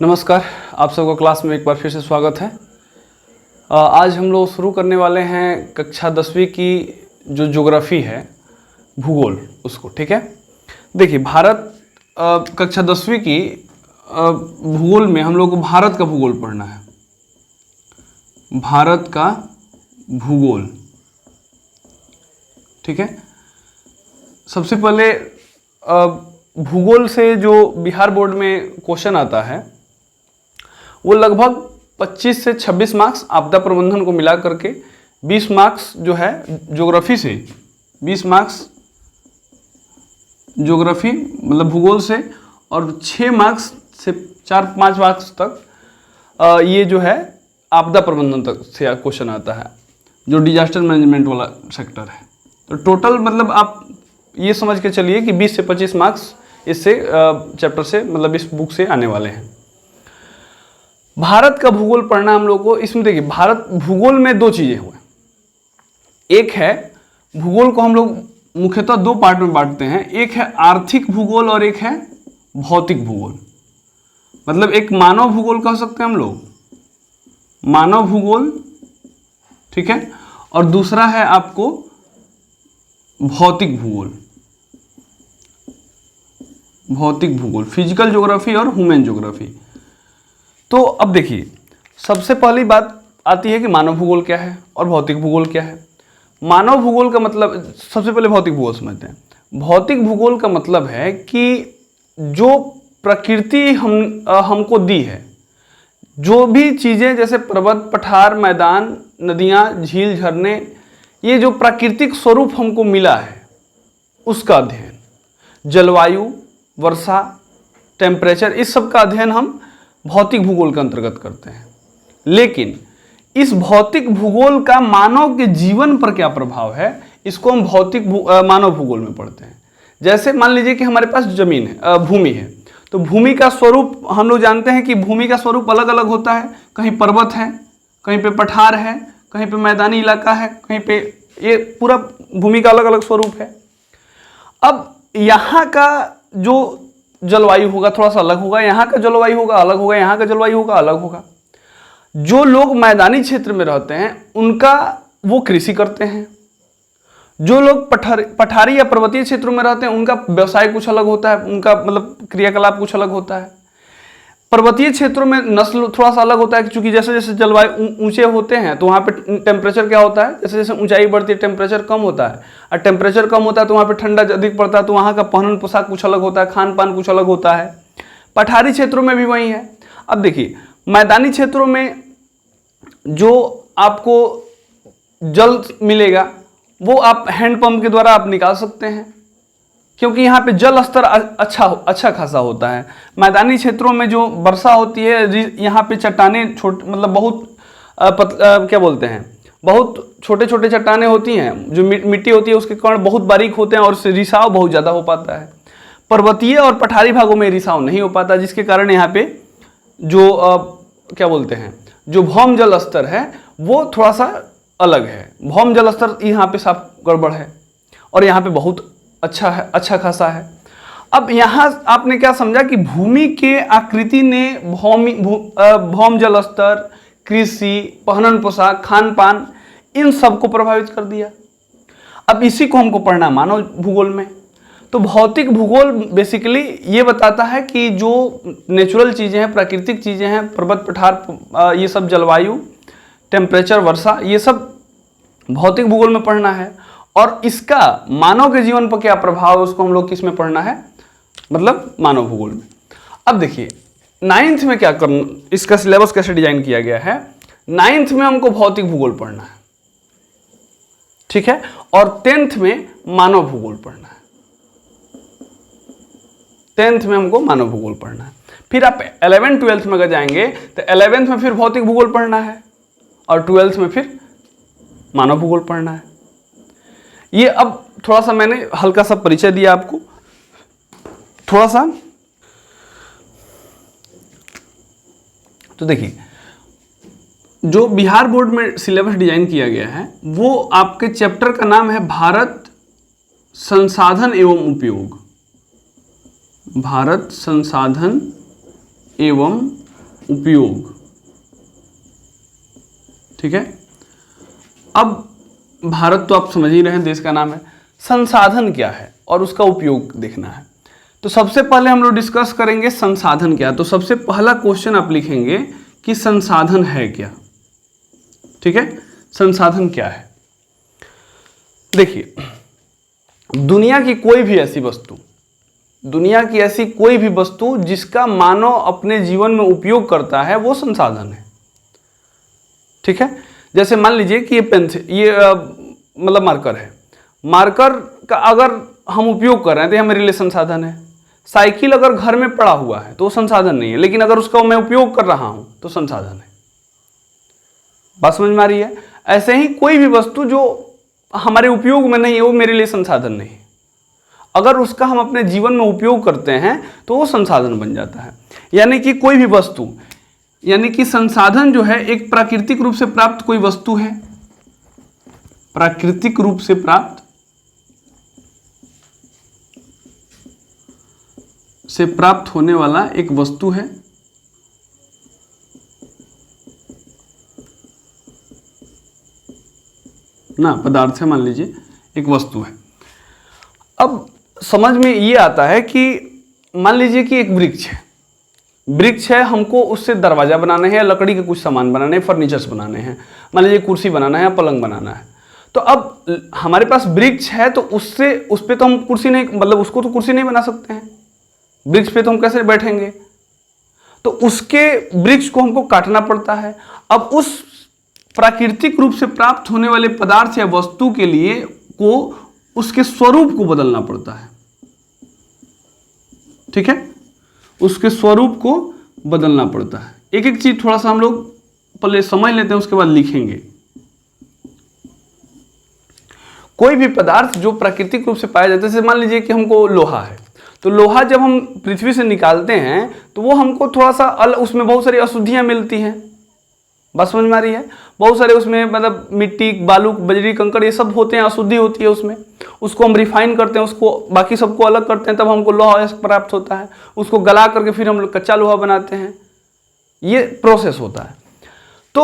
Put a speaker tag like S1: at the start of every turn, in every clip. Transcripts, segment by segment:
S1: नमस्कार, आप सबको क्लास में एक बार फिर से स्वागत है। आज हम लोग शुरू करने वाले हैं कक्षा 10वीं की जो ज्योग्राफी है, भूगोल, उसको। ठीक है, देखिए भारत कक्षा 10वीं की भूगोल में हम लोग को भारत का भूगोल पढ़ना है। भारत का भूगोल, ठीक है। सबसे पहले भूगोल से जो बिहार बोर्ड में क्वेश्चन आता है वो लगभग 25 से 26 मार्क्स आपदा प्रबंधन को मिला करके 20 मार्क्स जो है ज्योग्राफी से, 20 मार्क्स ज्योग्राफी मतलब भूगोल से, और 6 मार्क्स से 4-5 मार्क्स तक ये जो है आपदा प्रबंधन तक से क्वेश्चन आता है, जो डिजास्टर मैनेजमेंट वाला सेक्टर है। तो टोटल मतलब आप ये समझ के चलिए कि 20 से 25 मार्क्स इससे चैप्टर से, मतलब इस बुक से आने वाले हैं। भारत का भूगोल पढ़ना हम लोग को, इसमें देखिए भारत भूगोल में दो चीजें हुए। एक है भूगोल को हम लोग मुख्यतः दो पार्ट में बांटते हैं, एक है आर्थिक भूगोल और एक है भौतिक भूगोल। मतलब एक मानव भूगोल कह सकते हैं हम लोग, मानव भूगोल, ठीक है, और दूसरा है आपको भौतिक भूगोल। भौतिक भूगोल, फिजिकल ज्योग्राफी और ह्यूमन ज्योग्राफी। तो अब देखिए, सबसे पहली बात आती है कि मानव भूगोल क्या है और भौतिक भूगोल क्या है। मानव भूगोल का मतलब, सबसे पहले भौतिक भूगोल समझते हैं। भौतिक भूगोल का मतलब है कि जो प्रकृति हमको दी है, जो भी चीज़ें जैसे पर्वत, पठार, मैदान, नदियाँ, झील, झरने, ये जो प्राकृतिक स्वरूप हमको मिला है उसका अध्ययन। जलवायु, वर्षा, टेम्परेचर, इस सब का अध्ययन हम भौतिक भूगोल के अंतर्गत करते हैं। लेकिन इस भौतिक भूगोल का मानव के जीवन पर क्या प्रभाव है, इसको हम मानव भूगोल में पढ़ते हैं। जैसे मान लीजिए कि हमारे पास जमीन है, भूमि है, तो भूमि का स्वरूप हम लोग जानते हैं कि भूमि का स्वरूप अलग अलग होता है। कहीं पर्वत है, कहीं पे पठार है, कहीं पे मैदानी इलाका है, कहीं पे, ये पूरा भूमि का अलग अलग स्वरूप है। अब यहाँ का जो जलवायु होगा थोड़ा सा अलग होगा, यहाँ का जलवायु होगा अलग होगा, यहाँ का जलवायु होगा अलग होगा। जो लोग मैदानी क्षेत्र में रहते हैं उनका, वो कृषि करते हैं। जो लोग पठारी या पर्वतीय क्षेत्रों में रहते हैं उनका व्यवसाय कुछ अलग होता है, उनका मतलब क्रियाकलाप कुछ अलग होता है। पर्वतीय क्षेत्रों में नस्ल थोड़ा सा अलग होता है, क्योंकि जैसे जैसे जलवायु ऊंचे होते हैं तो वहाँ पे टेम्परेचर क्या होता है, जैसे जैसे ऊंचाई बढ़ती है टेम्परेचर कम होता है, और टेम्परेचर कम होता है तो वहाँ पे ठंडा अधिक पड़ता है, तो वहाँ का पहनन पोशाक कुछ अलग होता है, खान पान कुछ अलग होता है। पठारी क्षेत्रों में भी वही है। अब देखिए, मैदानी क्षेत्रों में जो आपको जल मिलेगा वो आप हैंडपंप के द्वारा आप निकाल सकते हैं, क्योंकि यहाँ पे जल स्तर अच्छा खासा होता है। मैदानी क्षेत्रों में जो वर्षा होती है, यहाँ पे चट्टानें मतलब बहुत क्या बोलते हैं, बहुत छोटे छोटे चट्टानें होती हैं, जो मिट्टी होती है उसके कण बहुत बारीक होते हैं और उससे रिसाव बहुत ज़्यादा हो पाता है। पर्वतीय और पठारी भागों में रिसाव नहीं हो पाता, जिसके कारण यहाँ पे जो क्या बोलते हैं, जो भौम जल स्तर है वो थोड़ा सा अलग है। भौम जल स्तर यहाँ पे साफ गड़बड़ है और यहाँ पे बहुत अच्छा है, अच्छा खासा है। अब यहाँ आपने क्या समझा कि भूमि के आकृति ने भौम जल स्तर, कृषि, पहनन पोशाक, खान पान, इन सब को प्रभावित कर दिया। अब इसी को हमको पढ़ना मानव भूगोल में। तो भौतिक भूगोल बेसिकली ये बताता है कि जो नेचुरल चीज़ें हैं, प्राकृतिक चीज़ें हैं, पर्वत, पठार, ये सब, जलवायु, टेम्परेचर, वर्षा, ये सब भौतिक भूगोल में पढ़ना है। और इसका मानव के जीवन पर क्या प्रभाव है उसको हम लोग किस में पढ़ना है, मतलब मानव भूगोल में। अब देखिए 9th में क्या करना, इसका सिलेबस कैसे डिजाइन किया गया है। 9th में हमको भौतिक भूगोल पढ़ना है, ठीक है, और 10th में मानव भूगोल पढ़ना है। 10th में हमको मानव भूगोल पढ़ना है। फिर आप 11th 12th में अगर जाएंगे तो 11th में फिर भौतिक भूगोल पढ़ना है और 12th में फिर मानव भूगोल पढ़ना है। ये अब थोड़ा सा मैंने हल्का सा परिचय दिया आपको, थोड़ा सा। तो देखिए, जो बिहार बोर्ड में सिलेबस डिजाइन किया गया है वो आपके चैप्टर का नाम है भारत संसाधन एवं उपयोग। भारत संसाधन एवं उपयोग, ठीक है। अब भारत तो आप समझ ही रहे हैं, देश का नाम है। संसाधन क्या है और उसका उपयोग देखना है। तो सबसे पहले हम लोग डिस्कस करेंगे संसाधन क्या है। तो सबसे पहला क्वेश्चन आप लिखेंगे कि संसाधन है क्या, ठीक है। संसाधन क्या है? देखिए, दुनिया की कोई भी ऐसी वस्तु, दुनिया की ऐसी कोई भी वस्तु जिसका मानव अपने जीवन में उपयोग करता है, वो संसाधन है, ठीक है। जैसे मान लीजिए कि ये पेन, ये मतलब मार्कर है। मार्कर का अगर हम उपयोग कर रहे हैं तो ये मेरे लिए संसाधन है। साइकिल अगर घर में पड़ा हुआ है तो वो संसाधन नहीं है, लेकिन अगर उसका मैं उपयोग कर रहा हूं तो संसाधन है। बात समझ में आ रही है? ऐसे ही कोई भी वस्तु जो हमारे उपयोग में नहीं है वो मेरे लिए संसाधन नहीं है। अगर उसका हम अपने जीवन में उपयोग करते हैं तो वो संसाधन बन जाता है। यानी कि कोई भी वस्तु, यानी कि संसाधन जो है एक प्राकृतिक रूप से प्राप्त कोई वस्तु है, प्राकृतिक रूप से प्राप्त होने वाला एक वस्तु है, ना पदार्थ है, मान लीजिए एक वस्तु है। अब समझ में ये आता है कि मान लीजिए कि एक वृक्ष है, हमको उससे दरवाजा बनाने हैं, लकड़ी के कुछ सामान बनाने हैं, फर्नीचर्स बनाने हैं, मान लीजिए कुर्सी बनाना है या पलंग बनाना है। तो अब हमारे पास वृक्ष है तो उससे, उस पे तो हम कुर्सी नहीं, मतलब उसको तो कुर्सी नहीं बना सकते हैं, वृक्ष पे तो हम कैसे बैठेंगे? तो उसके वृक्ष को हमको काटना पड़ता है। अब उस प्राकृतिक रूप से प्राप्त होने वाले पदार्थ या वस्तु के लिए को उसके स्वरूप को बदलना पड़ता है, ठीक है। उसके स्वरूप को बदलना पड़ता है। एक एक चीज थोड़ा सा हम लोग पहले समझ लेते हैं, उसके बाद लिखेंगे। कोई भी पदार्थ जो प्राकृतिक रूप से पाया जाता है, जैसे मान लीजिए कि हमको लोहा है, तो लोहा जब हम पृथ्वी से निकालते हैं तो वो हमको थोड़ा सा उसमें बहुत सारी अशुद्धियां मिलती हैं। बात समझ में आ रही है? बहुत सारे उसमें मतलब मिट्टी, बालू, बजरी, कंकड़ ये सब होते हैं, अशुद्धि होती है उसमें। उसको हम रिफाइन करते हैं, उसको बाकी सबको अलग करते हैं, तब हमको लोहा प्राप्त होता है। उसको गला करके फिर हम लोग कच्चा लोहा बनाते हैं। ये प्रोसेस होता है। तो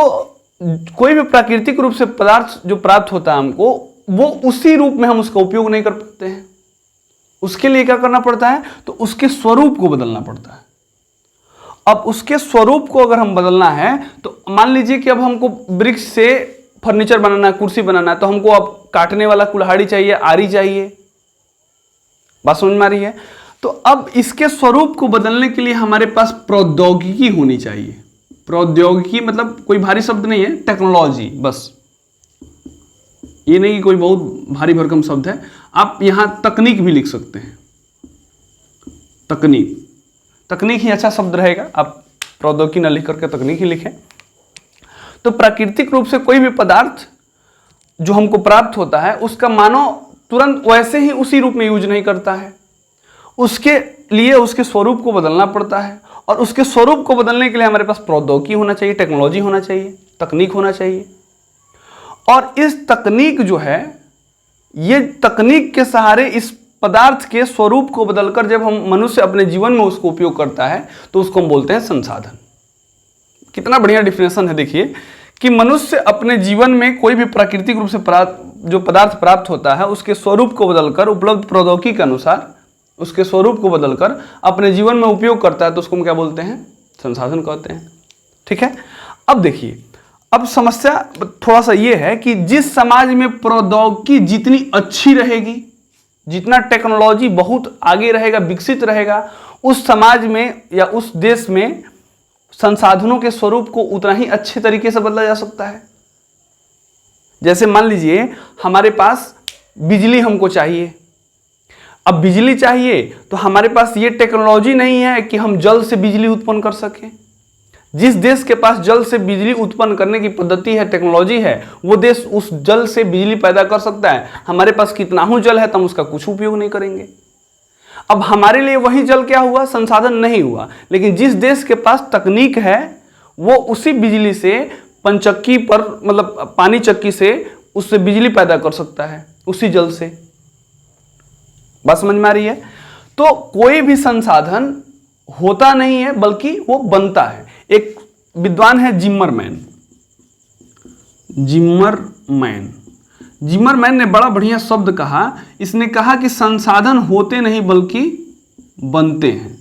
S1: कोई भी प्राकृतिक रूप से पदार्थ जो प्राप्त होता है हमको, वो उसी रूप में हम उसका उपयोग नहीं कर पाते हैं। उसके लिए क्या करना पड़ता है? तो उसके स्वरूप को बदलना पड़ता है। अब उसके स्वरूप को अगर हम बदलना है तो मान लीजिए कि अब हमको वृक्ष से फर्नीचर बनाना है, कुर्सी बनाना है, तो हमको अब काटने वाला कुल्हाड़ी चाहिए, आरी चाहिए। बात समझ में आ रही है? तो अब इसके स्वरूप को बदलने के लिए हमारे पास प्रौद्योगिकी होनी चाहिए। प्रौद्योगिकी मतलब कोई भारी शब्द नहीं है, टेक्नोलॉजी, बस। ये नहीं कि कोई बहुत भारी भरकम शब्द है। आप यहां तकनीक भी लिख सकते हैं, तकनीक ही अच्छा शब्द रहेगा। आप प्रौद्योगिकी न लिख करके तकनीक ही लिखें। तो प्राकृतिक रूप से कोई भी पदार्थ जो हमको प्राप्त होता है, उसका मानव तुरंत वैसे ही उसी रूप में यूज नहीं करता है। उसके लिए उसके स्वरूप को बदलना पड़ता है, और उसके स्वरूप को बदलने के लिए हमारे पास प्रौद्योगिकी होना चाहिए, टेक्नोलॉजी होना चाहिए, तकनीक होना चाहिए। और इस तकनीक जो है, ये तकनीक के सहारे इस पदार्थ के स्वरूप को बदलकर जब हम मनुष्य अपने जीवन में उसको उपयोग करता है तो उसको हम बोलते हैं संसाधन। कितना बढ़िया डिफिनेशन है। देखिए कि मनुष्य अपने जीवन में कोई भी प्राकृतिक रूप से जो पदार्थ प्राप्त होता है, उसके स्वरूप को बदलकर उपलब्ध प्रौद्योगिकी के अनुसार उसके स्वरूप को बदलकर अपने जीवन में उपयोग करता है, तो उसको हम क्या बोलते हैं? संसाधन कहते हैं, ठीक है। अब देखिए, अब समस्या थोड़ा सा ये है कि जिस समाज में प्रौद्योगिकी जितनी अच्छी रहेगी, जितना टेक्नोलॉजी बहुत आगे रहेगा, विकसित रहेगा, उस समाज में या उस देश में संसाधनों के स्वरूप को उतना ही अच्छे तरीके से बदला जा सकता है। जैसे मान लीजिए हमारे पास बिजली हमको चाहिए। अब बिजली चाहिए तो हमारे पास ये टेक्नोलॉजी नहीं है कि हम जल से बिजली उत्पन्न कर सकें। जिस देश के पास जल से बिजली उत्पन्न करने की पद्धति है, टेक्नोलॉजी है, वो देश उस जल से बिजली पैदा कर सकता है। हमारे पास कितना ही जल है तो हम उसका कुछ उपयोग नहीं करेंगे। अब हमारे लिए वही जल क्या हुआ? संसाधन नहीं हुआ। लेकिन जिस देश के पास तकनीक है, वो उसी बिजली से पनचक्की पर, मतलब पानी चक्की से उससे बिजली पैदा कर सकता है, उसी जल से। बात समझ में आ रही है? तो कोई भी संसाधन होता नहीं है, बल्कि वो बनता है। एक विद्वान है जिम्मरमैन। जिम्मरमैन ने बड़ा बढ़िया शब्द कहा। इसने कहा कि संसाधन होते नहीं बल्कि बनते हैं।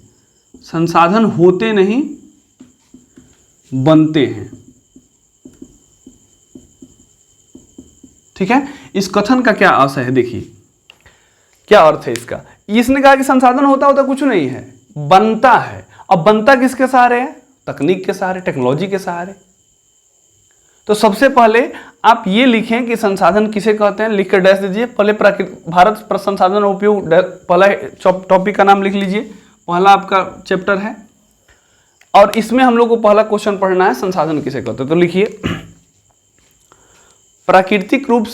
S1: संसाधन होते नहीं बनते हैं। ठीक है, इस कथन का क्या आशय है, देखिए क्या अर्थ है इसका। इसने कहा कि संसाधन होता कुछ नहीं है, बनता है। अब बनता किसके सहारे है? तकनीक के सहारे, टेक्नोलॉजी के सहारे। तो सबसे पहले आप ये लिखें कि संसाधन किसे कहते हैं, लिख कर डैश दीजिए। पहले भारत संसाधन उपयोग, पहला टॉपिक का नाम लिख लीजिए, पहला आपका चैप्टर है। और इसमें हम लोग को पहला क्वेश्चन पढ़ना है, संसाधन किसे कहते हैं। तो लिखिए, प्राकृतिक रूप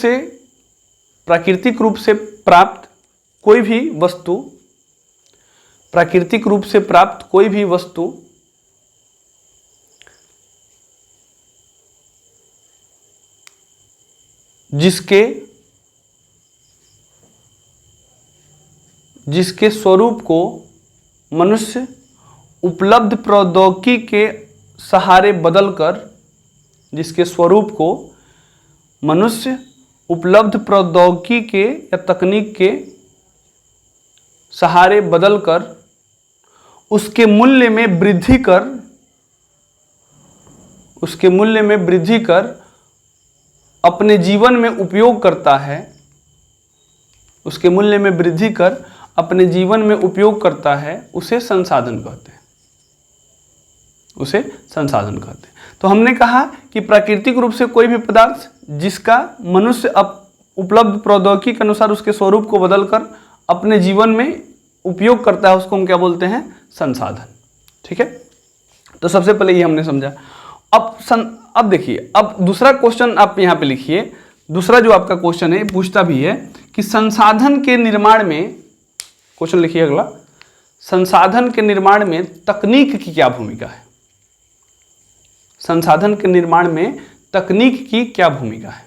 S1: से प्राप्त कोई भी वस्तु, प्राकृतिक रूप से प्राप्त कोई भी वस्तु जिसके स्वरूप को मनुष्य उपलब्ध प्रौद्योगिकी के सहारे बदलकर, जिसके स्वरूप को मनुष्य उपलब्ध प्रौद्योगिकी के या तकनीक के सहारे बदलकर उसके मूल्य में वृद्धि कर अपने जीवन में उपयोग करता है, उसके मूल्य में वृद्धि कर अपने जीवन में उपयोग करता है, उसे संसाधन कहते हैं। तो हमने कहा कि प्राकृतिक रूप से कोई भी पदार्थ जिसका मनुष्य उपलब्ध प्रौद्योगिकी के अनुसार उसके स्वरूप को बदलकर अपने जीवन में उपयोग करता है, उसको हम क्या बोलते हैं? संसाधन। ठीक है, तो सबसे पहले ये हमने समझा। अब देखिए, अब दूसरा क्वेश्चन आप यहाँ पे लिखिए। दूसरा जो आपका क्वेश्चन है पूछता भी है कि संसाधन के निर्माण में, क्वेश्चन लिखिए अगला, संसाधन के निर्माण में तकनीक की क्या भूमिका है? संसाधन के निर्माण में तकनीक की क्या भूमिका है?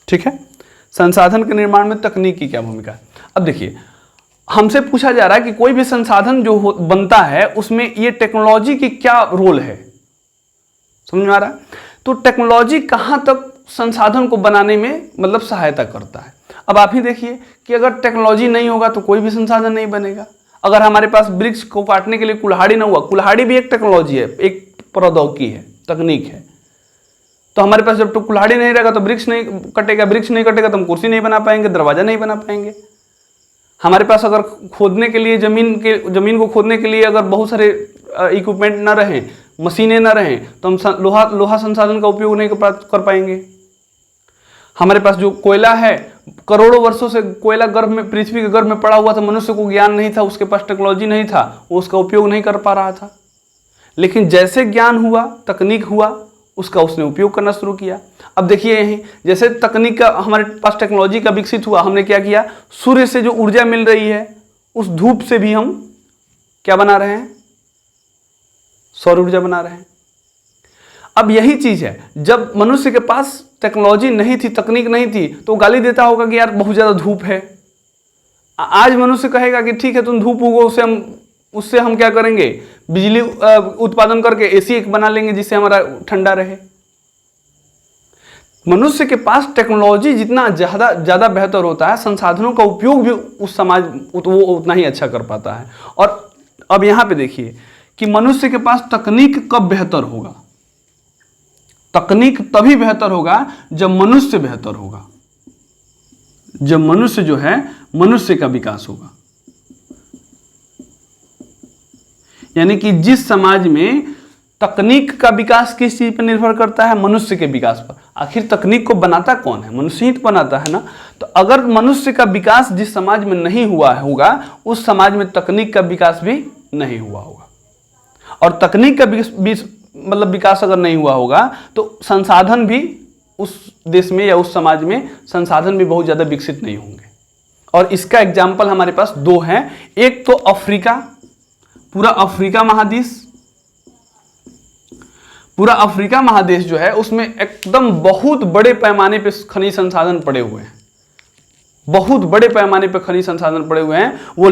S1: ठीक है, संसाधन के निर्माण में तकनीक की क्या भूमिका है। अब देखिए, हमसे पूछा जा रहा है कि कोई भी संसाधन जो बनता है उसमें ये टेक्नोलॉजी की क्या रोल है, समझ में आ रहा है? तो टेक्नोलॉजी कहां तक संसाधन को बनाने में मतलब सहायता करता है। अब आप ही देखिए कि अगर टेक्नोलॉजी नहीं होगा तो कोई भी संसाधन नहीं बनेगा। अगर हमारे पास वृक्ष को काटने के लिए कुल्हाड़ी ना हुआ, कुल्हाड़ी भी एक टेक्नोलॉजी है, एक प्रौद्योगिकी है, तकनीक है। तो हमारे पास जब तो कुल्हाड़ी नहीं रहेगा तो वृक्ष नहीं कटेगा, वृक्ष नहीं कटेगा तो हम कुर्सी नहीं बना पाएंगे, दरवाजा नहीं बना पाएंगे। हमारे पास अगर खोदने के लिए जमीन को खोदने के लिए अगर बहुत सारे इक्विपमेंट ना रहें, मशीनें ना रहें, तो हम लोहा संसाधन का उपयोग नहीं कर पाएंगे। हमारे पास जो कोयला है, करोड़ों वर्षों से कोयला गर्भ में, पृथ्वी के गर्भ में पड़ा हुआ था, मनुष्य को ज्ञान नहीं था, उसके पास टेक्नोलॉजी नहीं था, वो उसका उपयोग नहीं कर पा रहा था। लेकिन जैसे ज्ञान हुआ, तकनीक हुआ, उसका उसने उपयोग करना शुरू किया। अब देखिए यहीं, जैसे तकनीक का हमारे पास टेक्नोलॉजी का विकसित हुआ, हमने क्या किया, सूर्य से जो ऊर्जा मिल रही है उस धूप से भी हम क्या बना रहे हैं? सौर ऊर्जा बना रहे हैं। अब यही चीज है, जब मनुष्य के पास टेक्नोलॉजी नहीं थी, तकनीक नहीं थी, तो गाली देता होगा कि यार बहुत ज्यादा धूप है। आज मनुष्य कहेगा कि ठीक है तुम धूप उगो, उससे हम क्या करेंगे, बिजली उत्पादन करके एसी एक बना लेंगे जिससे हमारा ठंडा रहे। मनुष्य के पास टेक्नोलॉजी जितना ज्यादा बेहतर होता है, संसाधनों का उपयोग भी उस समाज वो उतना ही अच्छा कर पाता है। और अब यहां पे देखिए कि मनुष्य के पास तकनीक कब बेहतर होगा? तकनीक तभी बेहतर होगा जब मनुष्य बेहतर होगा, जब मनुष्य जो है, मनुष्य का विकास होगा। यानी कि जिस समाज में तकनीक का विकास किस चीज पर निर्भर करता है? मनुष्य के विकास पर। आखिर तकनीक को बनाता कौन है? मनुष्य ही तो बनाता है ना। तो अगर मनुष्य का विकास जिस समाज में नहीं हुआ होगा, उस समाज में तकनीक का विकास भी नहीं हुआ होगा। और तकनीक का मतलब विकास अगर नहीं हुआ होगा तो संसाधन भी उस देश में या उस समाज में संसाधन भी बहुत ज्यादा विकसित नहीं होंगे। और इसका एग्जाम्पल हमारे पास दो हैं। एक तो अफ्रीका, पूरा अफ्रीका महादेश जो है उसमें एकदम बहुत बड़े पैमाने पे खनिज संसाधन पड़े हुए हैं, बहुत बड़े पैमाने पे खनिज संसाधन पड़े हुए हैं। वो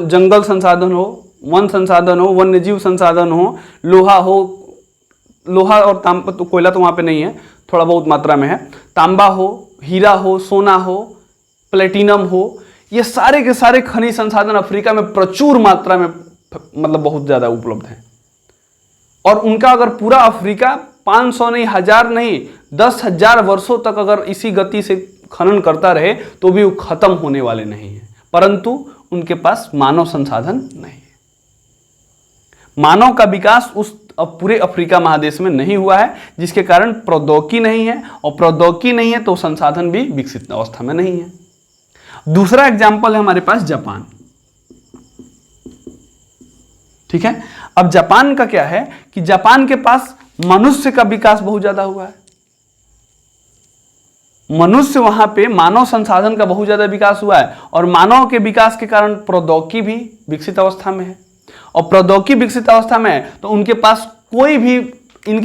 S1: जंगल संसाधन हो वन संसाधन हो, वन्य जीव संसाधन हो, लोहा और तांबा, तो कोयला तो वहाँ पे नहीं है, थोड़ा बहुत मात्रा में है, तांबा हो, हीरा हो, सोना हो, प्लेटिनम हो, ये सारे के सारे खनिज संसाधन अफ्रीका में प्रचुर मात्रा में मतलब बहुत ज़्यादा उपलब्ध हैं। और उनका अगर पूरा अफ्रीका 500 नहीं, 1000 नहीं, 10,000 वर्षों तक अगर इसी गति से खनन करता रहे तो भी वो खत्म होने वाले नहीं है, परंतु उनके पास मानव संसाधन नहीं है। मानव का विकास उस पूरे अफ्रीका महादेश में नहीं हुआ है, जिसके कारण प्रौद्योगिकी नहीं है, और प्रौद्योगिकी नहीं है तो संसाधन भी विकसित अवस्था में नहीं है। दूसरा एग्जाम्पल है हमारे पास जापान। ठीक है, अब जापान का क्या है कि जापान के पास मनुष्य का विकास बहुत ज्यादा हुआ है। मनुष्य वहां पे मानव संसाधन का बहुत ज्यादा विकास हुआ है, और मानव के विकास के कारण प्रौद्योगिकी भी विकसित अवस्था में है, और प्रौद्योगिकी विकसित अवस्था में है तो इनके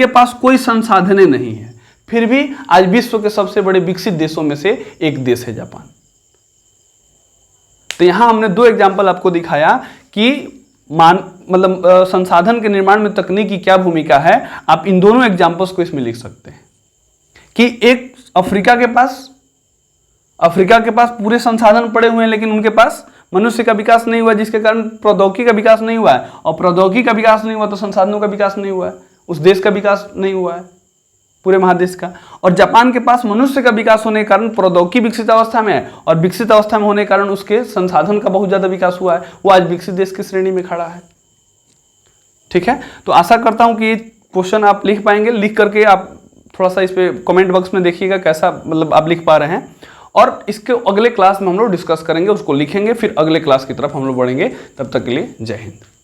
S1: पास कोई संसाधने नहीं है, फिर भी आज विश्व के सबसे बड़े विकसित देशों में से एक देश है जापान। तो यहां हमने दो एग्जाम्पल आपको दिखाया कि संसाधन के निर्माण में तकनीक की क्या भूमिका है। आप इन दोनों एग्जाम्पल्स को इसमें लिख सकते हैं कि एक अफ्रीका के पास पूरे संसाधन पड़े हुए हैं, लेकिन उनके पास मनुष्य का विकास नहीं हुआ, जिसके कारण प्रौद्योगिकी का विकास नहीं हुआ है, और प्रौद्योगिकी का विकास नहीं हुआ तो संसाधनों का विकास नहीं हुआ है, उस देश का विकास नहीं हुआ है पूरे महादेश का। और जापान के पास मनुष्य का विकास होने के कारण प्रौद्योगिकी विकसित अवस्था में है, और विकसित अवस्था में होने के कारण उसके संसाधन का बहुत ज्यादा विकास हुआ है, वो आज विकसित देश की श्रेणी में खड़ा है। ठीक है, तो आशा करता हूं कि ये क्वेश्चन आप लिख पाएंगे। लिख करके आप थोड़ा सा इस पे कमेंट बॉक्स में देखिएगा कैसा आप लिख पा रहे हैं, और इसके अगले क्लास में हम लोग डिस्कस करेंगे, उसको लिखेंगे, फिर अगले क्लास की तरफ हम लोग बढ़ेंगे। तब तक के लिए जय हिंद।